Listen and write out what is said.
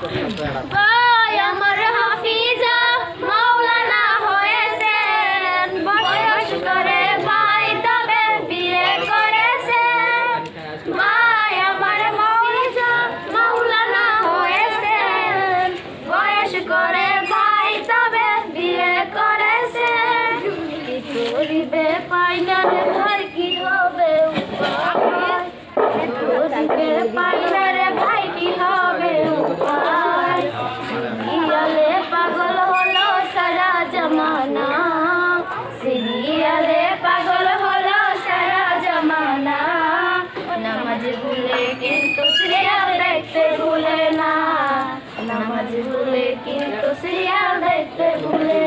ভাই আমার হাফিজা মাওলানা হয়েছেন, বয়স করে ভাই তবে বিয়ে করেছেন। ভাই আমার হাফিজা মাওলানা হয়েছেন, বয়স করে ভাই তবে বিয়ে করেছেন। কি করিবে পাই না রে ভাই, কি হবে উপায়? কি করিবে পাই না রে ভাই, কি হবে উপায়? সিরিয়ালে পাগল হলো সারা জমানা, সিরিয়ালে পাগল হলো সারা জমানা। নামাজ ভুলে কিন্তু সিরিয়াল দেখতে ভুলে না, নামাজ ভুলে কিন্তু সিরিয়াল দেখতে ভুলে